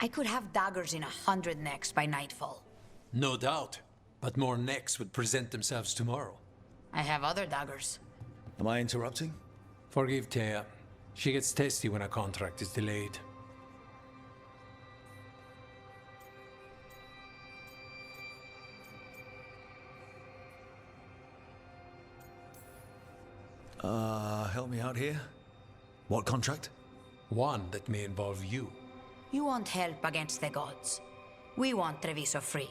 I could have daggers in 100 necks by nightfall. No doubt. But more necks would present themselves tomorrow. I have other daggers. Am I interrupting? Forgive Thea. She gets testy when a contract is delayed. Help me out here. What contract? One that may involve you. You want help against the gods. We want Treviso free.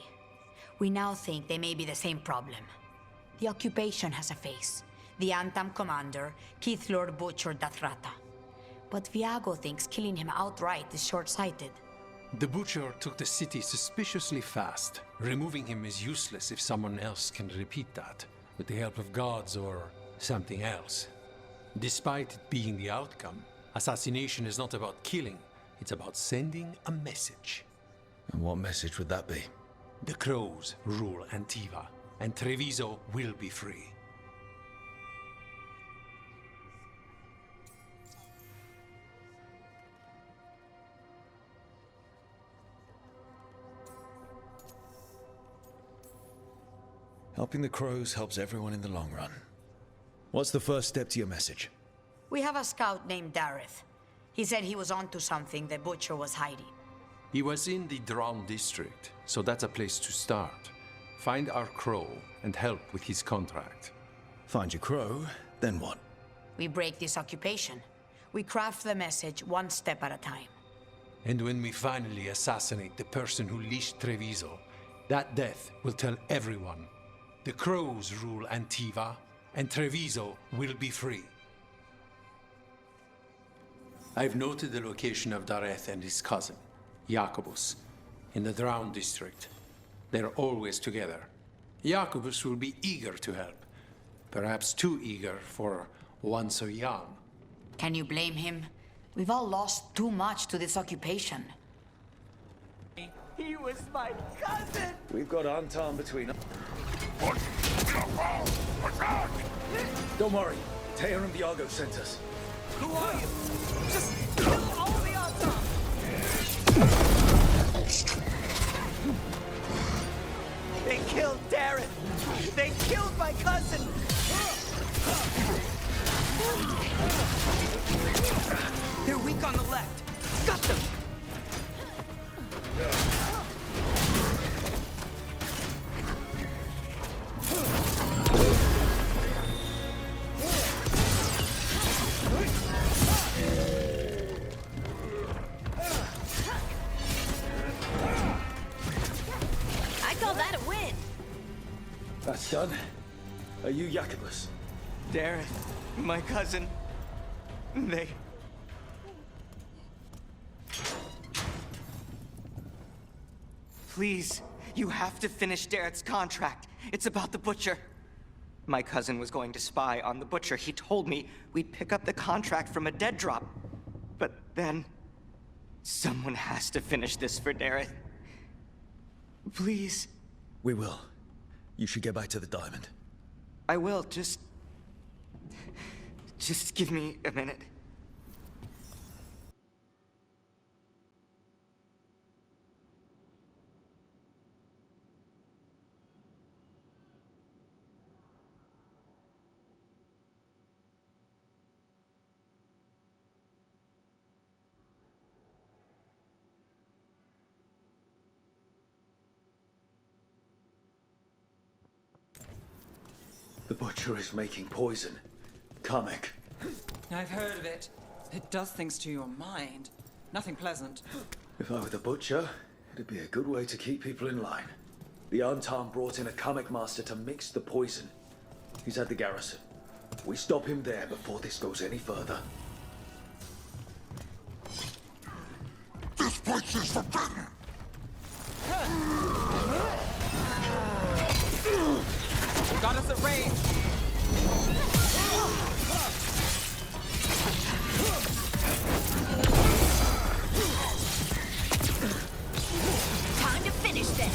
We now think they may be the same problem. The occupation has a face. The Antam commander, Keith Lord Butcher Dathrata. But Viago thinks killing him outright is short-sighted. The Butcher took the city suspiciously fast. Removing him is useless if someone else can repeat that, with the help of gods or something else. Despite it being the outcome, assassination is not about killing, it's about sending a message. And what message would that be? The Crows rule Antiva, and Treviso will be free. Helping the Crows helps everyone in the long run. What's the first step to your message? We have a scout named Dareth. He said he was onto something the Butcher was hiding. He was in the Drown district, so that's a place to start. Find our Crow and help with his contract. Find your Crow, then what? We break this occupation. We craft the message one step at a time. And when we finally assassinate the person who leashed Treviso, that death will tell everyone. The Crows rule Antiva, and Treviso will be free. I've noted the location of Dareth and his cousin, Jacobus, in the Drown district. They're always together. Jacobus will be eager to help. Perhaps too eager for one so young. Can you blame him? We've all lost too much to this occupation. He was my cousin! We've got Antam between us. Don't worry. Taya and Viago sent us. Who are you? Just kill all the Antam! They killed Darren! They killed my cousin! They're weak on the left. Got them! I call that a win. That's done. Are you Jacobus? Darren, my cousin. They... Please, you have to finish Darrett's contract. It's about the Butcher. My cousin was going to spy on the Butcher. He told me we'd pick up the contract from a dead drop. But then... someone has to finish this for Darrett. Please. We will. You should get back to the diamond. I will, just give me a minute. The Butcher is making poison. Kamek. I've heard of it. It does things to your mind. Nothing pleasant. If I were the Butcher, it'd be a good way to keep people in line. The Antam brought in a Kamek master to mix the poison. He's at the garrison. We stop him there before this goes any further. This place is forbidden! Got us at range. Time to finish this.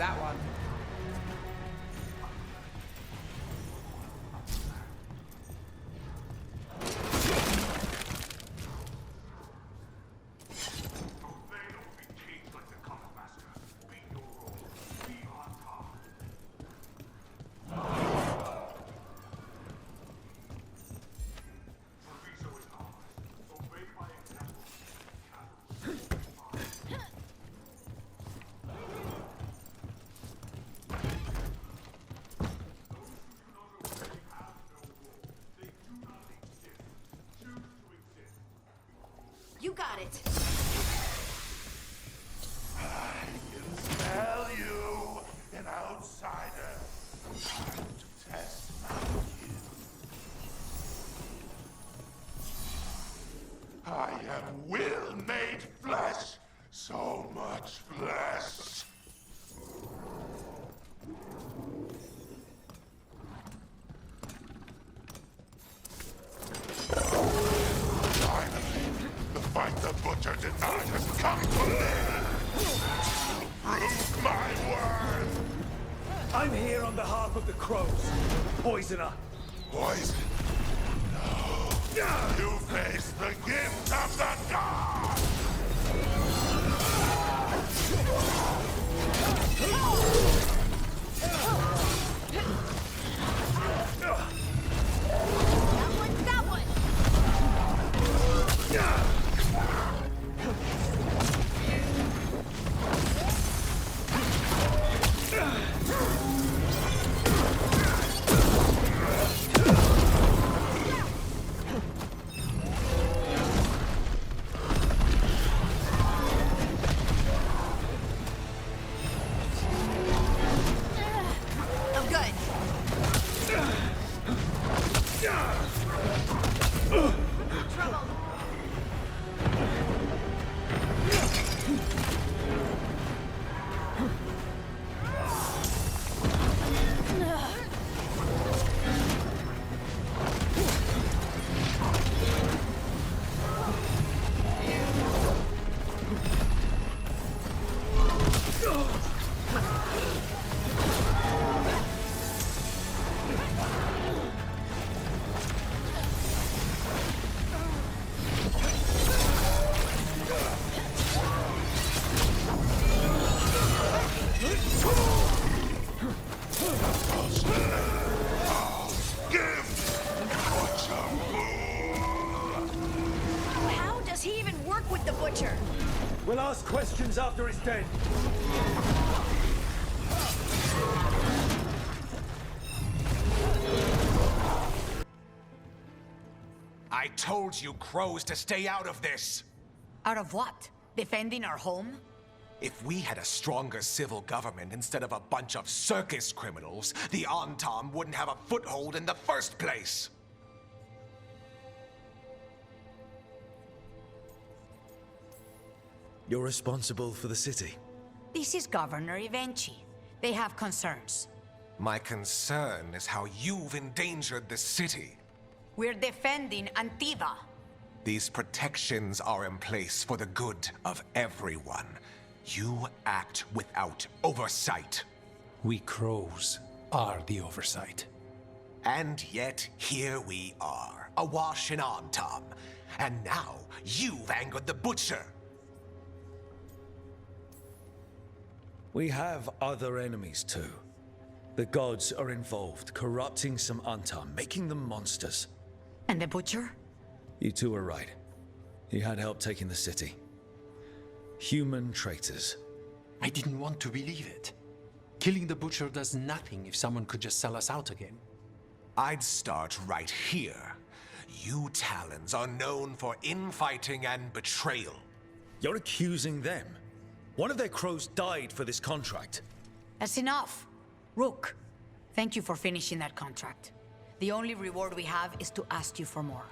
that one. You got it. I can smell you, an outsider. Time to test my skill. I have will made flesh, so much flesh. Finally, the fight the Butcher denied has come to me. Prove my worth. I'm here on behalf of the Crows. Poisoner. Poison. No. You face the gift of the gods. That one. I'm good. Trouble. How does he even work with the Butcher? We'll ask questions after he's dead. I told you crows to stay out of this! Out of what? Defending our home? If we had a stronger civil government instead of a bunch of circus criminals, the Antam wouldn't have a foothold in the first place! You're responsible for the city. This is Governor Evenchi. They have concerns. My concern is how you've endangered the city. We're defending Antiva. These protections are in place for the good of everyone. You act without oversight. We crows are the oversight. And yet, here we are, awash in Antam. And now, you've angered the Butcher. We have other enemies too. The gods are involved, corrupting some Antam, making them monsters. And the Butcher? You two were right. He had help taking the city. Human traitors. I didn't want to believe it. Killing the Butcher does nothing if someone could just sell us out again. I'd start right here. You Talons are known for infighting and betrayal. You're accusing them. One of their crows died for this contract. That's enough. Rook, thank you for finishing that contract. The only reward we have is to ask you for more.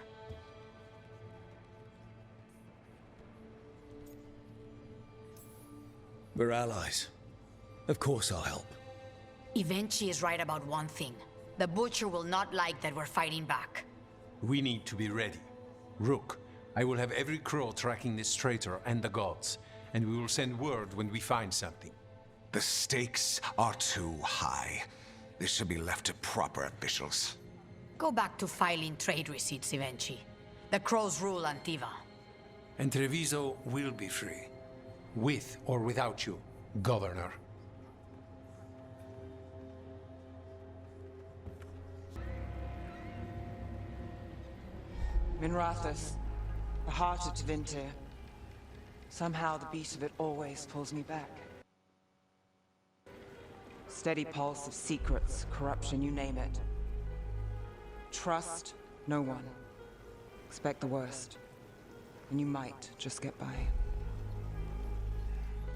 We're allies. Of course I'll help. Evenchi is right about one thing. The Butcher will not like that we're fighting back. We need to be ready. Rook, I will have every crow tracking this traitor and the gods, and we will send word when we find something. The stakes are too high. This should be left to proper officials. Go back to filing trade receipts, Evenchi. The Crows rule Antiva. And Treviso will be free. With or without you, Governor. Minrathus, the heart of Tevinter. Somehow the beat of it always pulls me back. Steady pulse of secrets, corruption, you name it. Trust no one. Expect the worst. And you might just get by.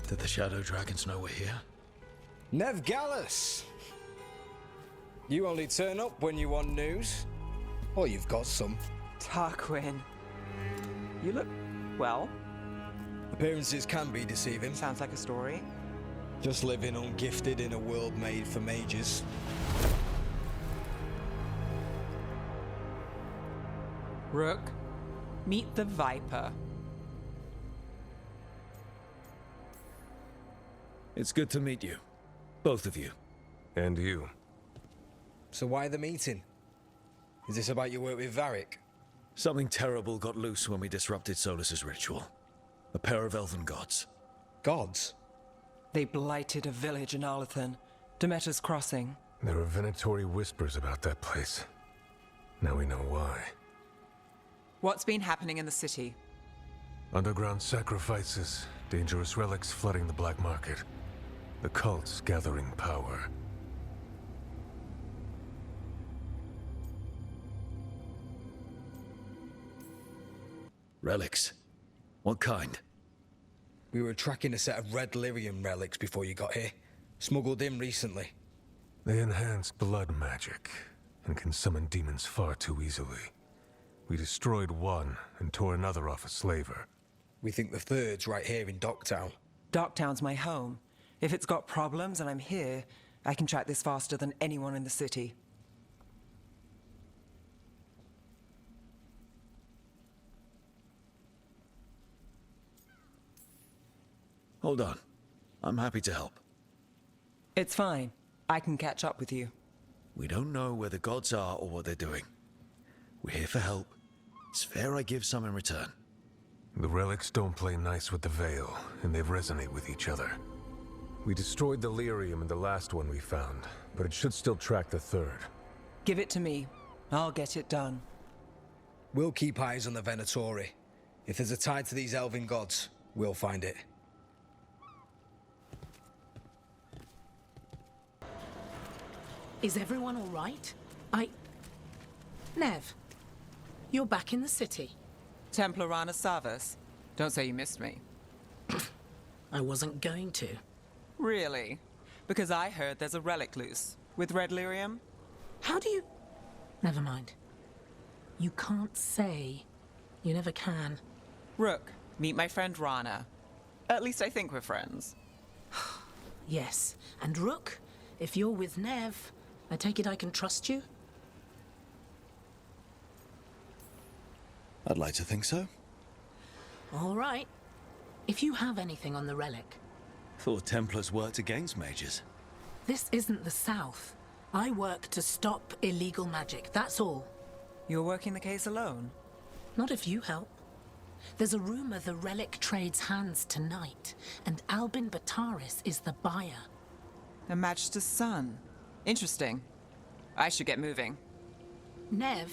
Did the Shadow Dragons know we're here? Nev Gallus! You only turn up when you want news. Or you've got some. Tarquin. You look, well, Appearances can be deceiving. sounds like a story. Just living ungifted in a world made for mages. Rook, meet the Viper. It's good to meet you. Both of you. And you. So why the meeting? Is this about your work with Varric? Something terrible got loose when we disrupted Solus's ritual. A pair of elven gods. Gods? They blighted a village in Arlathan, Demeter's Crossing. There are venatory whispers about that place. Now we know why. What's been happening in the city? Underground sacrifices, dangerous relics flooding the black market. The cults gathering power. Relics? What kind? We were tracking a set of red lyrium relics before you got here. Smuggled in recently. They enhance blood magic and can summon demons far too easily. We destroyed one and tore another off a slaver. We think the third's right here in Docktown. Docktown's my home. If it's got problems and I'm here, I can track this faster than anyone in the city. Hold on. I'm happy to help. It's fine. I can catch up with you. We don't know where the gods are or what they're doing. We're here for help. It's fair I give some in return. The relics don't play nice with the Veil, and they resonate with each other. We destroyed the lyrium in the last one we found, but it should still track the third. Give it to me. I'll get it done. We'll keep eyes on the Venatori. If there's a tie to these elven gods, we'll find it. Is everyone all right? Nev, you're back in the city. Templarana Savas. Don't say you missed me. I wasn't going to. Really? Because I heard there's a relic loose. With red lyrium? How do you... Never mind. You can't say. You never can. Rook, meet my friend Rana. At least I think we're friends. Yes. And Rook, if you're with Nev, I take it I can trust you? I'd like to think so. All right. If you have anything on the relic. Thought Templars worked against mages. This isn't the South. I work to stop illegal magic, that's all. You're working the case alone? Not if you help. There's a rumor the relic trades hands tonight, and Albin Bataris is the buyer. A Magister's son. Interesting. I should get moving. Nev,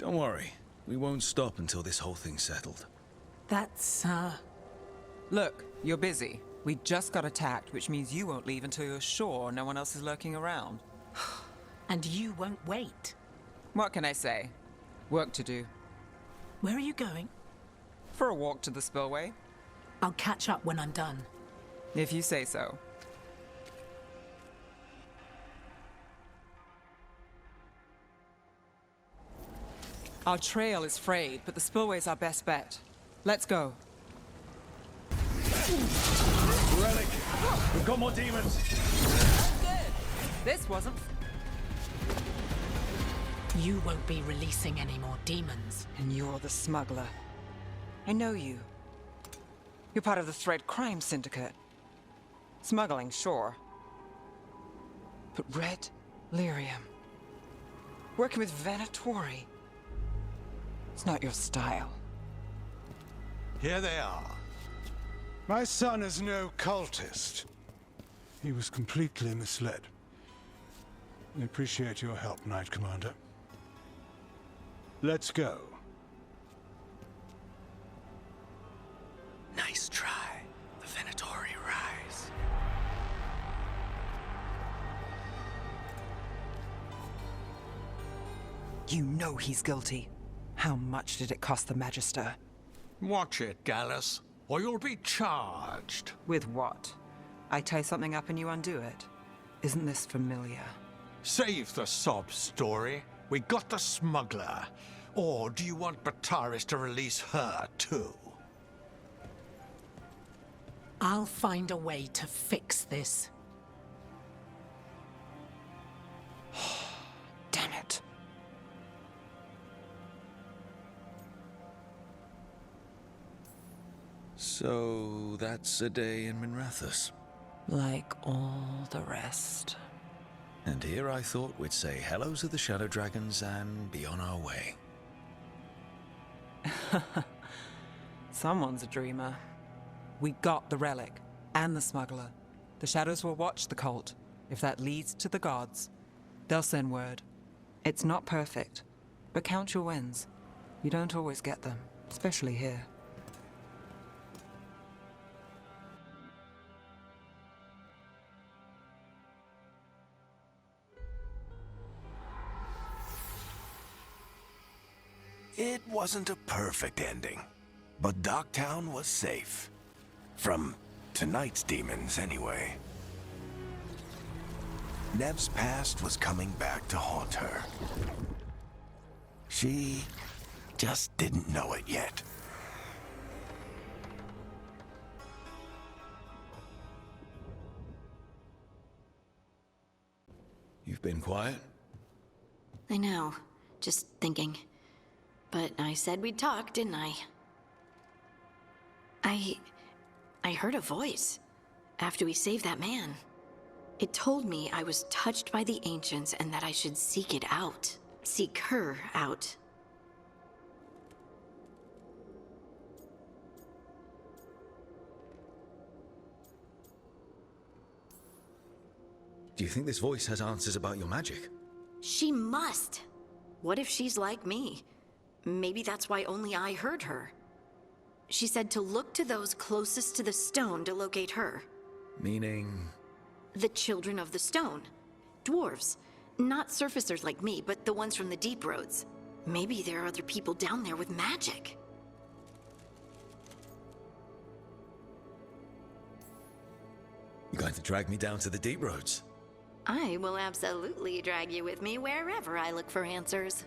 Don't worry. We won't stop until this whole thing's settled. that's, Look, you're busy. We just got attacked, which means you won't leave until you're sure no one else is lurking around. and you won't wait. What can I say? Work to do. Where are you going? For a walk to the spillway? I'll catch up when I'm done. If you say so. Our trail is frayed, but the spillway's our best bet. Let's go. Relic! We've got more demons! Good. This wasn't... You won't be releasing any more demons. And you're the smuggler. I know you. You're part of the Thread Crime Syndicate. Smuggling, sure. But red lyrium. Working with Venatori. It's not your style. Here they are. My son is no cultist. He was completely misled. I appreciate your help, Knight Commander. Let's go. Nice try. The Venatori rise. You know he's guilty. How much did it cost the Magister? Watch it, Gallus, or you'll be charged. With what? I tie something up and you undo it. Isn't this familiar? Save the sob story. We got the smuggler. Or do you want Bataris to release her, too? I'll find a way to fix this. Damn it. So that's a day in Minrathous. Like all the rest. And here I thought we'd say hello to the Shadow Dragons and be on our way. Someone's a dreamer. We got the relic and the smuggler. The shadows will watch the cult. If that leads to the gods, they'll send word. It's not perfect, but count your wins. You don't always get them, especially here. It wasn't a perfect ending, but Darktown was safe. From tonight's demons, anyway. Nev's past was coming back to haunt her. She just didn't know it yet. You've been quiet? I know. Just thinking. But I said we'd talk, didn't I? I heard a voice after we saved that man. It told me I was touched by the Ancients and that I should seek it out. Seek her out. Do you think this voice has answers about your magic? She must. What if she's like me? Maybe that's why only I heard her. She said to look to those closest to the stone to locate her. Meaning? The children of the stone. Dwarves. Not surfacers like me, but the ones from the deep roads. Maybe there are other people down there with magic. You're going to drag me down to the deep roads? I will absolutely drag you with me wherever I look for answers.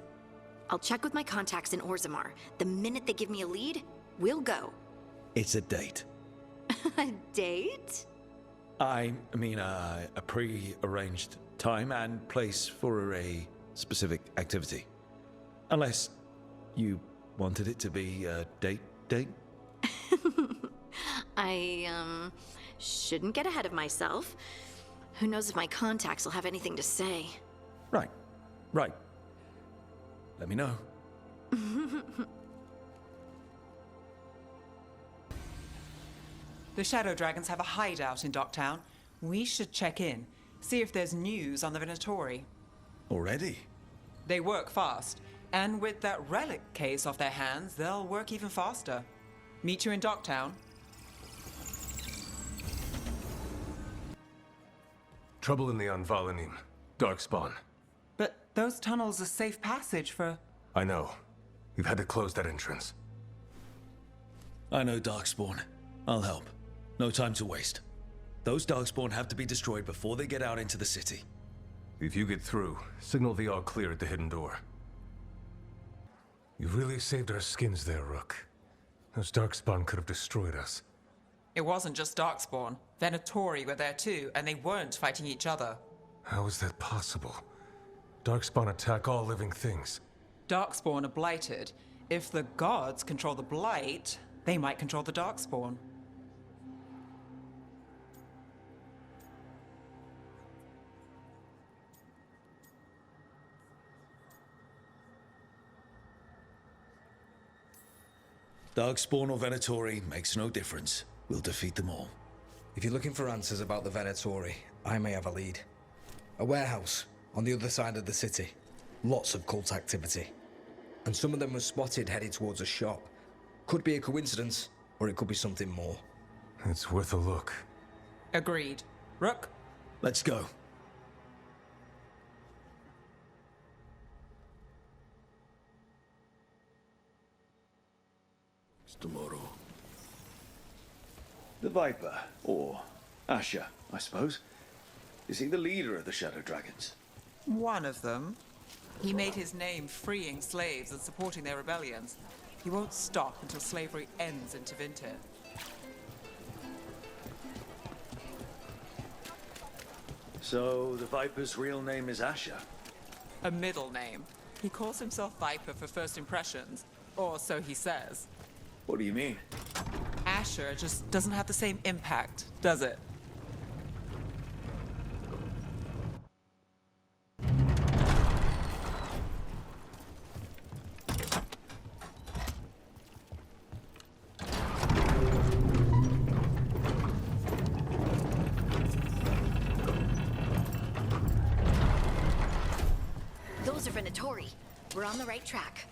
I'll check with my contacts in Orzammar. The minute they give me a lead, we'll go. It's a date. A date? I mean, a pre-arranged time and place for a specific activity. Unless you wanted it to be a date? I, shouldn't get ahead of myself. Who knows if my contacts will have anything to say. Right. Let me know. The Shadow Dragons have a hideout in Docktown. We should check in, see if there's news on the Venatori. Already? They work fast, and with that relic case off their hands, they'll work even faster. Meet you in Docktown. Trouble in the Anvalanim. Darkspawn. But those tunnels are safe passage for... I know. We've had to close that entrance. I know Darkspawn. I'll help. No time to waste. Those Darkspawn have to be destroyed before they get out into the city. If you get through, signal the all clear at the hidden door. You really saved our skins there, Rook. Those Darkspawn could have destroyed us. It wasn't just Darkspawn. Venatori were there too, and they weren't fighting each other. How is that possible? Darkspawn attack all living things. Darkspawn are blighted. If the gods control the blight, they might control the Darkspawn. Darkspawn or Venatori makes no difference. We'll defeat them all. If you're looking for answers about the Venatori, I may have a lead. A warehouse on the other side of the city. Lots of cult activity. And some of them were spotted headed towards a shop. Could be a coincidence, or it could be something more. It's worth a look. Agreed. Rook? Let's go. It's tomorrow. The Viper, or Asher, I suppose. Is he the leader of the Shadow Dragons? One of them. He made his name freeing slaves and supporting their rebellions. He won't stop until slavery ends in Tevinter. So, the Viper's real name is Asher? A middle name. He calls himself Viper for first impressions, or so he says. What do you mean? Asher just doesn't have the same impact, does it? Those are Venatori. We're on the right track.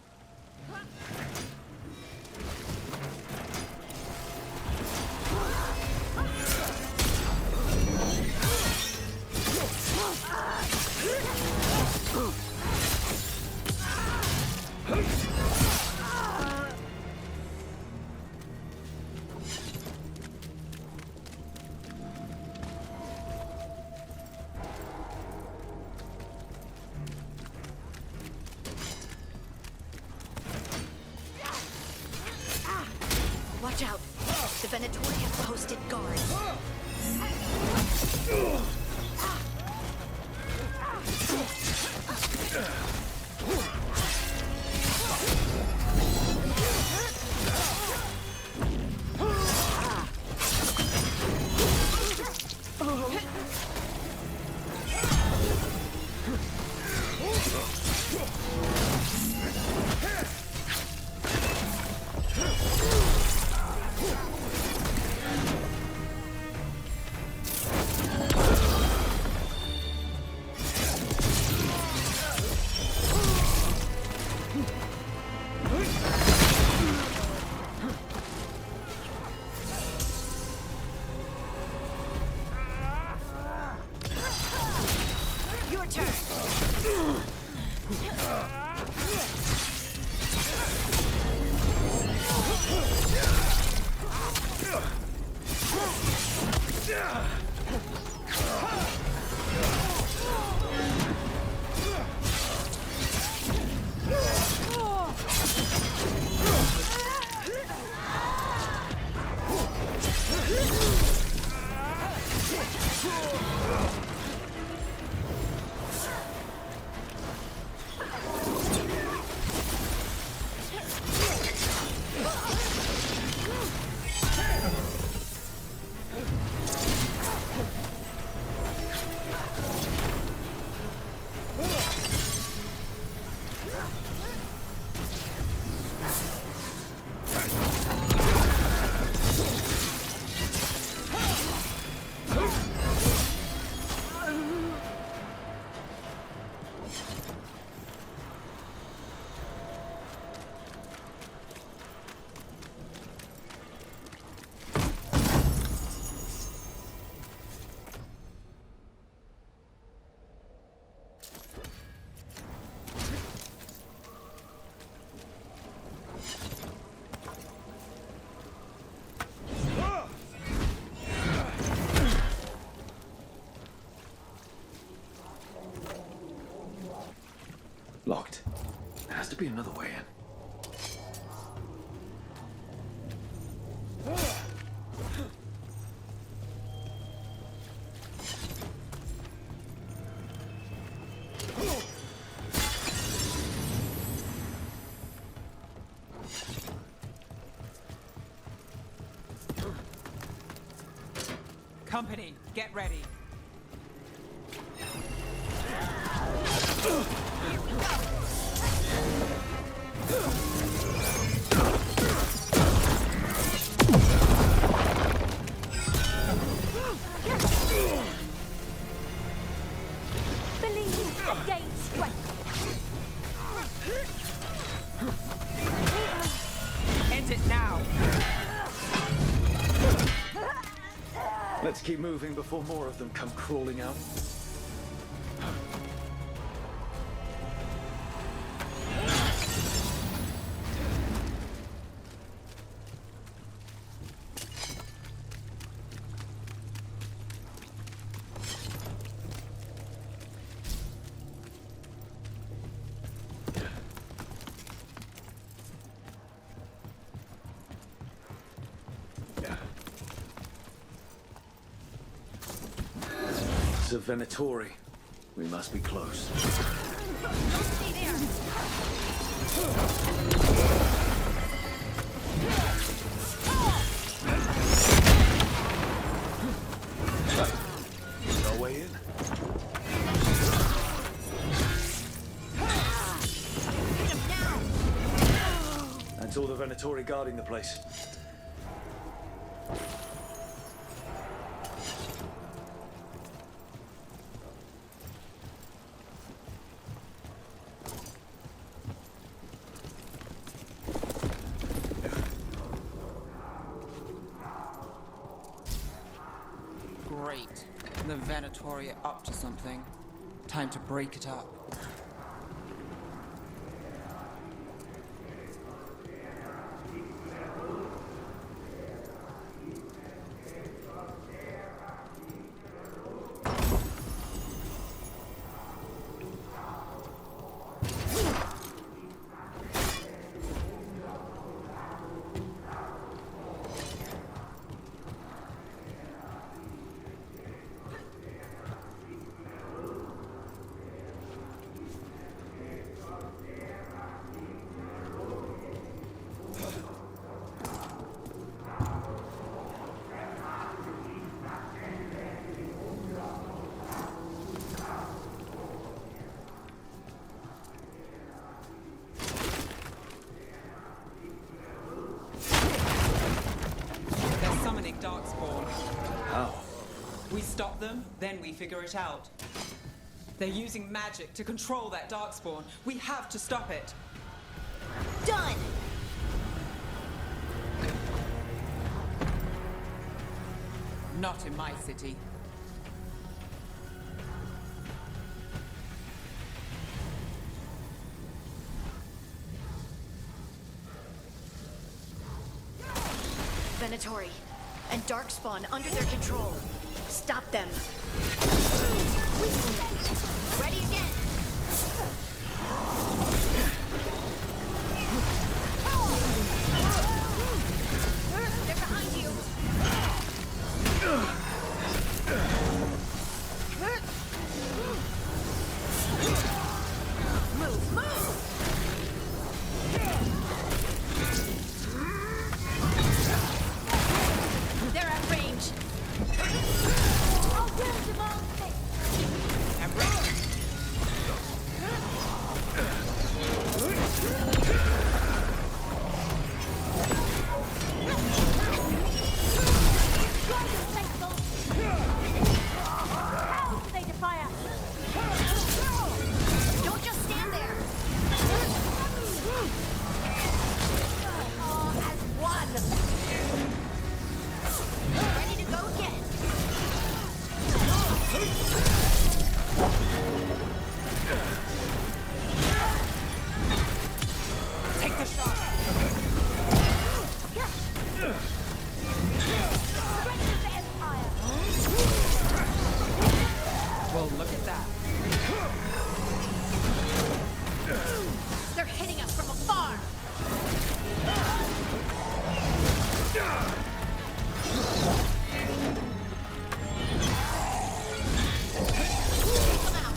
Watch out! The Venatori have posted guards. Your turn. Locked. There has to be another way in. Company, get ready. Let's keep moving before more of them come crawling out. It's a Venatori. We must be close. Don't stay there! No way in. Hit him now! That's all the Venatori guarding the place. Great. The Venatori are up to something. Time to break it up. Darkspawn. How? We stop them, then we figure it out. They're using magic to control that Darkspawn. We have to stop it. Done! Not in my city. Venatori and Darkspawn under their control. Stop them. Ready again. They're behind you. Move, move! They're at range. I'll get them all. I'm ready. How do they defy us? Don't just stand there. As one. Ready to go again. Take the shot. Strengthen the Empire. Well, look at that. They're hitting us from afar. Come out.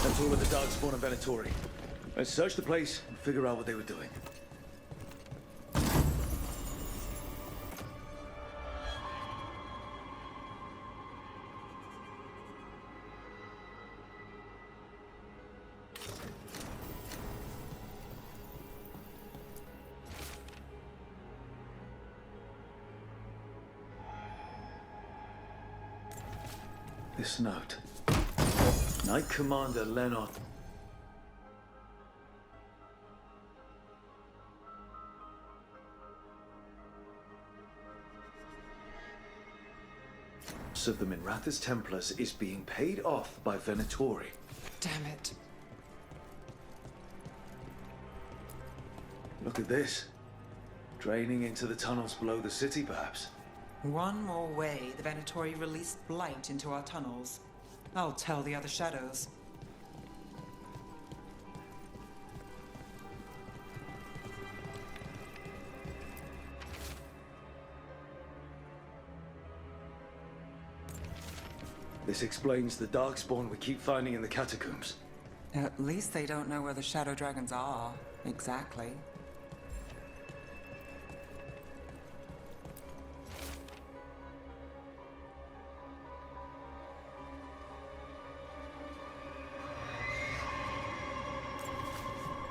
That's all of the Darkspawn and Venatori. Let's search the place and figure out what they were doing. This note. Knight Commander Leonard. Of the Minrathous Templars is being paid off by Venatori. Damn it. Look at this. Draining into the tunnels below the city, perhaps. One more way the Venatori released blight into our tunnels. I'll tell the other shadows. This explains the darkspawn we keep finding in the catacombs. At least they don't know where the shadow dragons are, exactly.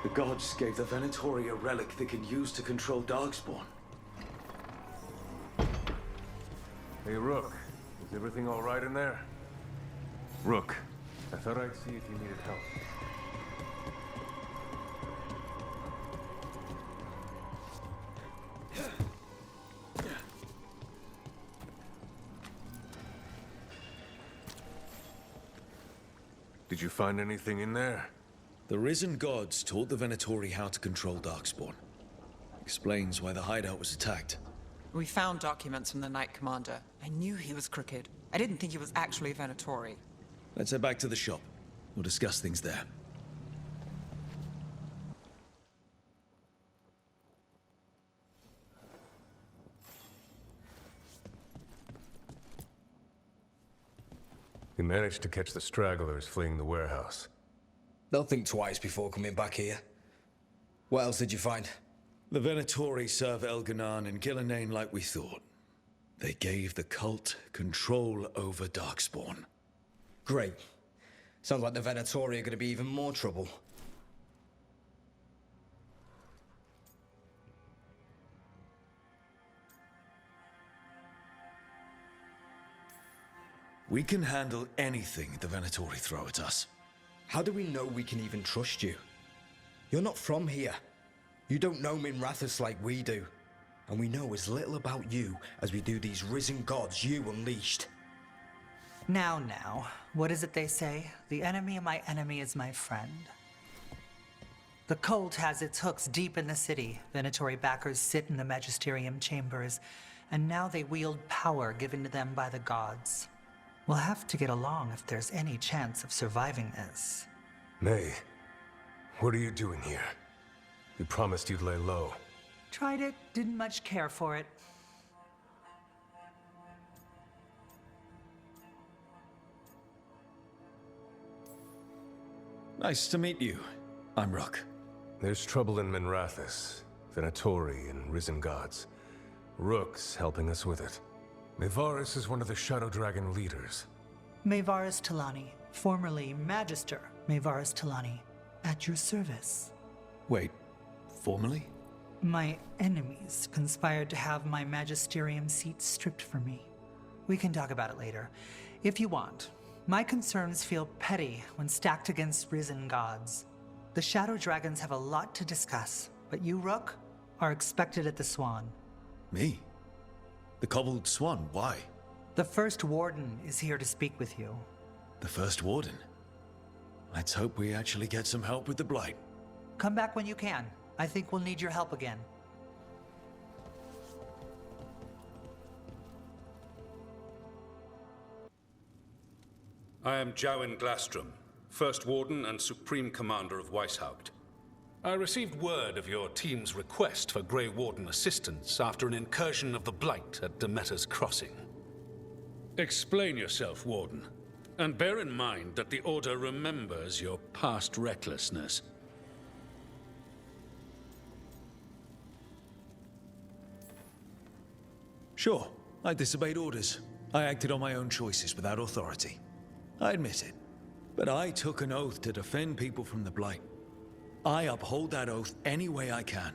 The gods gave the Venatori a relic they can use to control darkspawn. Hey, Rook. Is everything all right in there? Rook, I thought I'd see if you needed help. Did you find anything in there? The risen gods taught the Venatori how to control darkspawn. Explains why the hideout was attacked. We found documents from the Knight Commander. I knew he was crooked. I didn't think he was actually a Venatori. Let's head back to the shop. We'll discuss things there. We managed to catch the stragglers fleeing the warehouse. They'll think twice before coming back here. What else did you find? The Venatori serve Elganan and Gillenane like we thought. They gave the cult control over darkspawn. Great. Sounds like the Venatori are going to be even more trouble. We can handle anything the Venatori throw at us. How do we know we can even trust you? You're not from here. You don't know Minrathous like we do. And we know as little about you as we do these risen gods you unleashed. Now, what is it they say? The enemy of my enemy is my friend. The cult has its hooks deep in the city. Venatori backers sit in the magisterium chambers, and now they wield power given to them by the gods. We'll have to get along if there's any chance of surviving this. May, what are you doing here? You promised you'd lay low. Tried it, didn't much care for it. Nice to meet you. I'm Rook. There's trouble in Minrathous, Venatori, and risen gods. Rook's helping us with it. Mayvaris is one of the Shadow Dragon leaders. Mayvaris Talani, formerly Magister Mayvaris Talani, at your service. Wait, formally? My enemies conspired to have my magisterium seat stripped from me. We can talk about it later, if you want. My concerns feel petty when stacked against risen gods. The Shadow Dragons have a lot to discuss, but you, Rook, are expected at the Swan. Me? The Cobbled Swan, why? The First Warden is here to speak with you. The First Warden? Let's hope we actually get some help with the Blight. Come back when you can. I think we'll need your help again. I am Jowen Glastrom, First Warden and Supreme Commander of Weishaupt. I received word of your team's request for Grey Warden assistance after an incursion of the Blight at Demeter's Crossing. Explain yourself, Warden, and bear in mind that the Order remembers your past recklessness. Sure, I disobeyed orders. I acted on my own choices without authority. I admit it. But I took an oath to defend people from the Blight. I uphold that oath any way I can.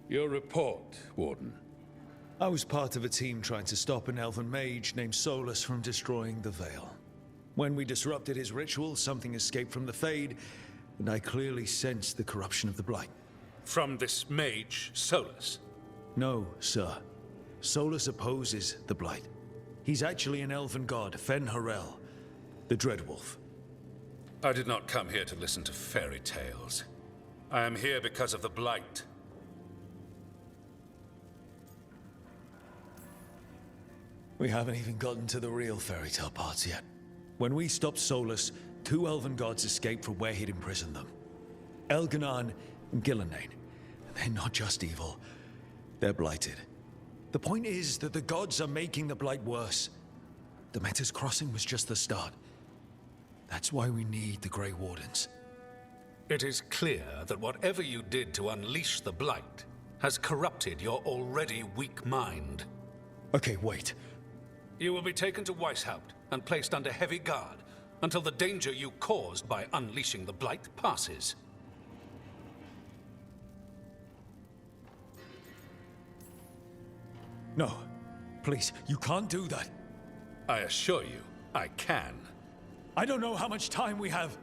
Your report, Warden. I was part of a team trying to stop an elven mage named Solus from destroying the Veil. When we disrupted his ritual, something escaped from the Fade, and I clearly sensed the corruption of the Blight. From this mage, Solus? No, sir. Solus opposes the Blight. He's actually an elven god, Fen Harel, the Dreadwolf. I did not come here to listen to fairy tales. I am here because of the Blight. We haven't even gotten to the real fairy tale parts yet. When we stopped Solus, 2 elven gods escaped from where he'd imprisoned them. Elganan and Gillenane. They're not just evil, they're blighted. The point is that the gods are making the Blight worse. The Metas Crossing was just the start. That's why we need the Grey Wardens. It is clear that whatever you did to unleash the Blight has corrupted your already weak mind. Okay, wait. You will be taken to Weishaupt and placed under heavy guard until the danger you caused by unleashing the Blight passes. No, please, you can't do that. I assure you, I can. I don't know how much time we have.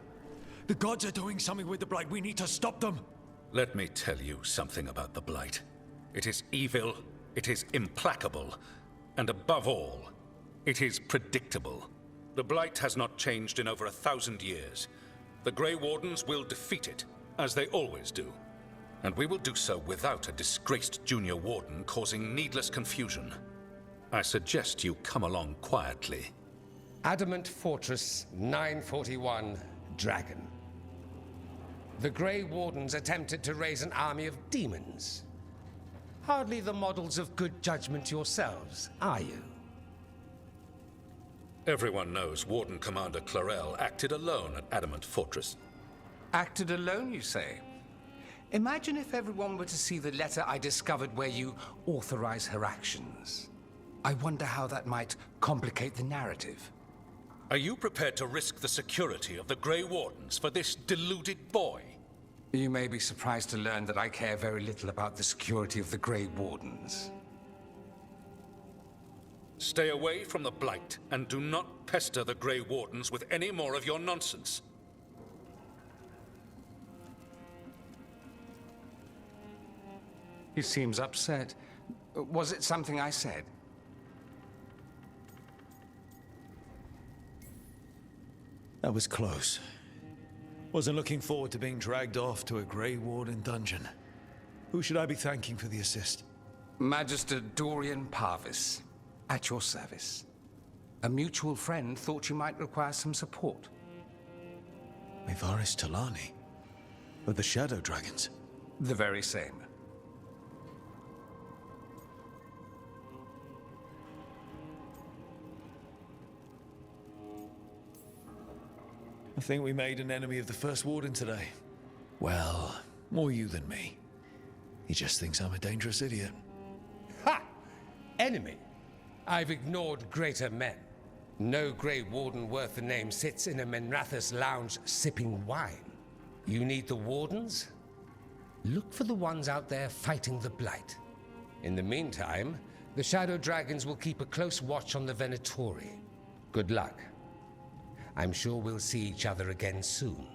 The gods are doing something with the Blight. We need to stop them. Let me tell you something about the Blight. It is evil, it is implacable, and above all, it is predictable. The Blight has not changed in over 1,000 years. The Grey Wardens will defeat it, as they always do. And we will do so without a disgraced junior warden causing needless confusion. I suggest you come along quietly. Adamant Fortress 941, Dragon. The Grey Wardens attempted to raise an army of demons. Hardly the models of good judgment yourselves, are you? Everyone knows Warden Commander Clarel acted alone at Adamant Fortress. Acted alone, you say? Imagine if everyone were to see the letter I discovered where you authorize her actions. I wonder how that might complicate the narrative. Are you prepared to risk the security of the Grey Wardens for this deluded boy? You may be surprised to learn that I care very little about the security of the Grey Wardens. Stay away from the Blight, and do not pester the Grey Wardens with any more of your nonsense. He seems upset. Was it something I said? That was close. Wasn't looking forward to being dragged off to a Grey Warden dungeon. Who should I be thanking for the assist? Magister Dorian Parvis, at your service. A mutual friend thought you might require some support. Mevaris Talani? Of the Shadow Dragons? The very same. I think we made an enemy of the First Warden today. Well, more you than me. He just thinks I'm a dangerous idiot. Ha! Enemy? I've ignored greater men. No Grey Warden worth the name sits in a Menrathus lounge sipping wine. You need the Wardens? Look for the ones out there fighting the Blight. In the meantime, the Shadow Dragons will keep a close watch on the Venatori. Good luck. I'm sure we'll see each other again soon.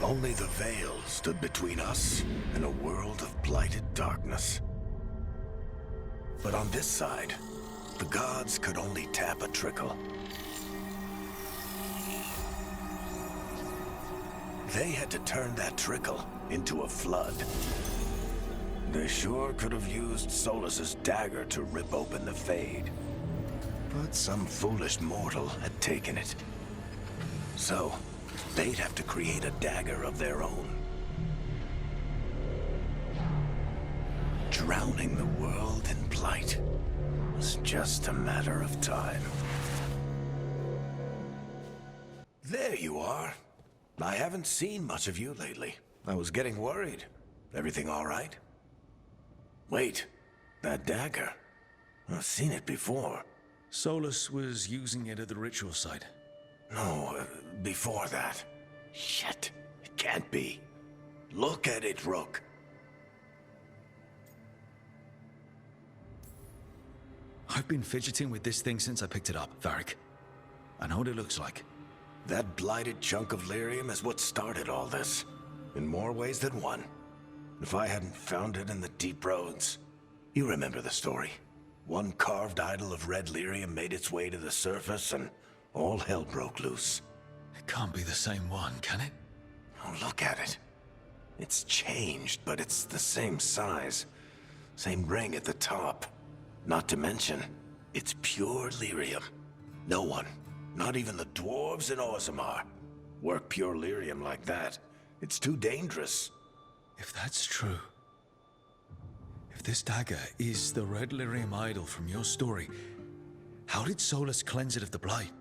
Only the Veil stood between us and a world of blighted darkness. But on this side, the gods could only tap a trickle. They had to turn that trickle into a flood. They sure could have used Solus's dagger to rip open the Fade. But some foolish mortal had taken it. So, they'd have to create a dagger of their own. Drowning the world in blight was just a matter of time. There you are. I haven't seen much of you lately. I was getting worried. Everything all right? Wait, that dagger. I've seen it before. Solus was using it at the ritual site. No, before that. Shit, it can't be. Look at it, Rook. I've been fidgeting with this thing since I picked it up, Varric. I know what it looks like. That blighted chunk of lyrium is what started all this, in more ways than one. If I hadn't found it in the deep roads... You remember the story. One carved idol of red lyrium made its way to the surface, and all hell broke loose. It can't be the same one, can it? Oh, look at it. It's changed, but it's the same size. Same ring at the top. Not to mention, it's pure lyrium. No one, not even the dwarves in Orzammar, work pure lyrium like that. It's too dangerous. If that's true... If this dagger is the red lyrium idol from your story, how did Solus cleanse it of the blight?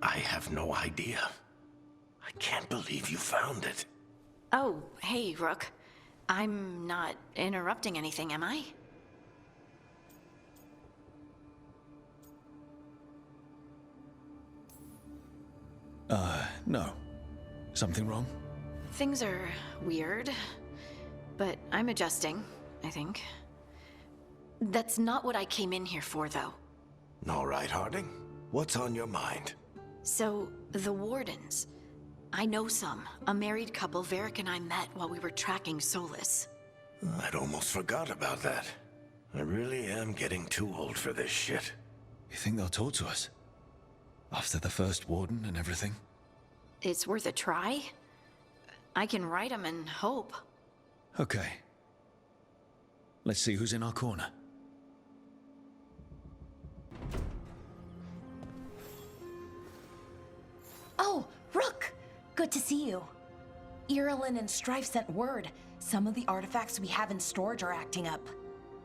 I have no idea. I can't believe you found it. Oh, hey, Rook. I'm not interrupting anything, am I? No. Something wrong? Things are weird, but I'm adjusting, I think. That's not what I came in here for, though. All right, Harding. What's on your mind? So, the Wardens. I know some. A married couple Varric and I met while we were tracking Solus. I'd almost forgot about that. I really am getting too old for this shit. You think they'll talk to us? After the first warden and everything? It's worth a try. I can write them and hope. Okay. Let's see who's in our corner. Oh, Rook! Good to see you. Irilyn and Strife sent word. Some of the artifacts we have in storage are acting up.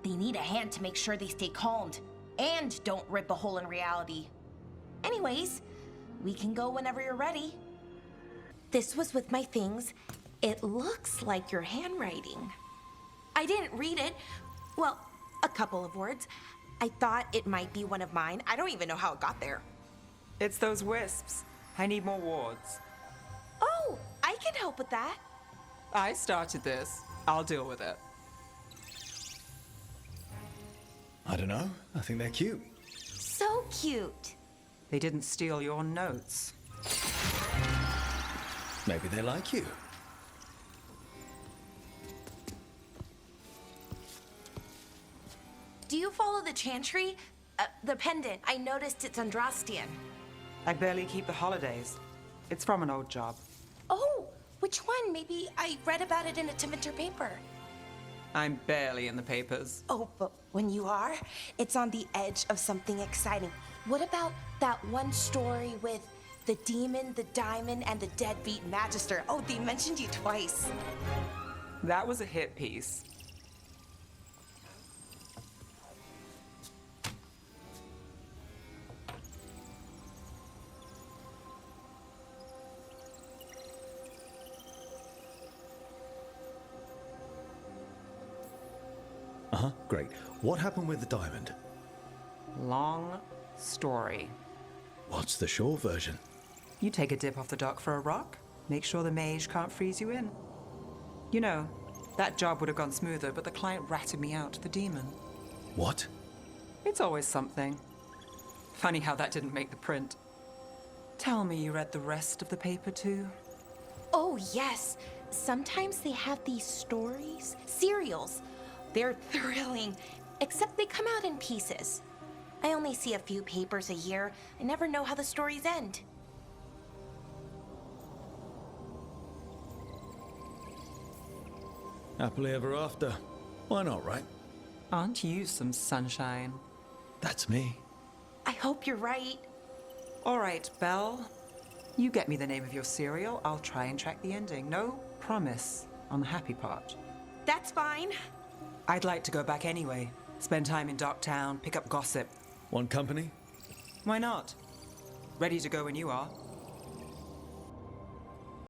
They need a hand to make sure they stay calmed. And don't rip a hole in reality. Anyways, we can go whenever you're ready. This was with my things. It looks like your handwriting. I didn't read it. Well, a couple of words. I thought it might be one of mine. I don't even know how it got there. It's those wisps. I need more wards. Oh, I can help with that. I started this. I'll deal with it. I don't know. I think they're cute. So cute. They didn't steal your notes. Maybe they like you. Do you follow the chantry? The pendant. I noticed it's Andrastian. I barely keep the holidays. It's from an old job. Oh, which one? Maybe I read about it in a Tevinter paper. I'm barely in the papers. Oh, but when you are, it's on the edge of something exciting. What about that one story with the demon, the diamond, and the deadbeat magister? Oh, they mentioned you twice. That was a hit piece. Uh-huh, great. What happened with the diamond? Long story. What's the short version? You take a dip off the dock for a rock, make sure the mage can't freeze you in. You know, that job would have gone smoother, but the client ratted me out to the demon. What? It's always something. Funny how that didn't make the print. Tell me you read the rest of the paper too? Oh, yes. Sometimes they have these stories, serials. They're thrilling, except they come out in pieces. I only see a few papers a year. I never know how the stories end. Happily ever after. Why not, right? Aren't you some sunshine? That's me. I hope you're right. All right, Belle. You get me the name of your cereal, I'll try and track the ending. No promise on the happy part. That's fine. I'd like to go back anyway. Spend time in Docktown, pick up gossip. Want company? Why not? Ready to go when you are.